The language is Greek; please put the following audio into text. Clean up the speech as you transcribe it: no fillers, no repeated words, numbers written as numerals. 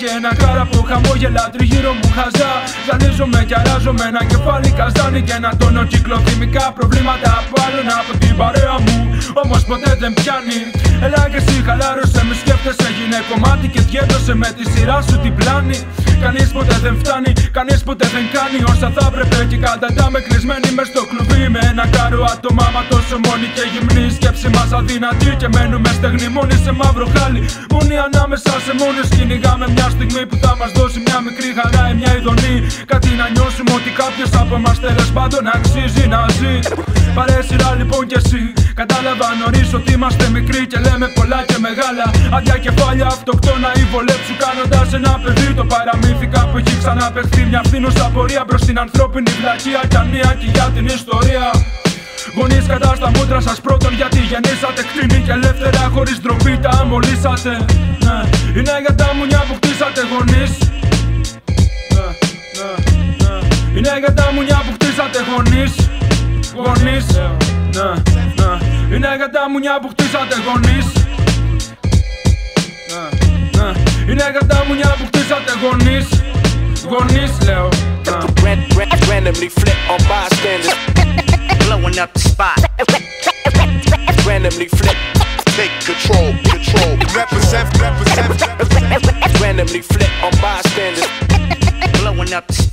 και ένα κάρα που χαμόγελα τριγύρω μου χαζά. Ζαλίζομαι και αράζομαι ένα κεφάλι καζάνι και ένα τόνο κυκλοθυμικά προβλήματα απάλλον από την παρέα μου. Όμως ποτέ δεν πιάνει. Έλα και εσύ χαλάρωσε, μη σκέφτεσαι, γίνε κομμάτι και διέδωσε με τη σειρά σου την πλάνη. Κανείς ποτέ δεν φτάνει, κανείς ποτέ δεν κάνει όσα θα έπρεπε και καταντάμε κλεισμένοι μες στο κλουβί. Με ένα κάρο άτομα μα τόσο μόνοι και γυμνοί. Σκέψη μας αδυνατή και μένουμε στεγνοί μόνοι σε μαύρο χάλι. Μόνοι ανάμεσα σε μόνους κυνηγάμε μια στιγμή που θα μας δώσει μια μικρή χαρά ή μια ειδονή. Κάτι να νιώσουμε ότι κάποιος από μας τέλος πάντων αξίζει να ζει. Πάρε σειρά λοιπόν κι εσύ. Κατάλαβα νωρίς ότι είμαστε μικροί και λέμε πολλά και μεγάλα. Άδεια κεφάλια, αυτοκτόνα ή βολέψου κάνοντας ένα παιδί. Το παραμύθι κάπου έχει ξαναπεχθεί. Μια φθήνουσα πορεία προς την ανθρώπινη βλακεία κι ανία και για την ιστορία. Γονείς κατά στα μούτρα σας πρώτον γιατί γεννήσατε κτίνη και ελεύθερα χωρίς ντροπή τα αμολύσατε. Ναι, είναι για τα μουνιά που χτίσατε γονείς. Είναι για τα μουνιά που χτίσατε γονείς. Γονείς. Είναι για τα μουνιά που χτίσατε γονείς. Είναι για τα μουνιά που χτίσατε γονείς. Γονείς λέω. Randomly flip on bystanders, blowing up the spot. Randomly flip, take control. Represent. randomly flip on bystanders, blowing up the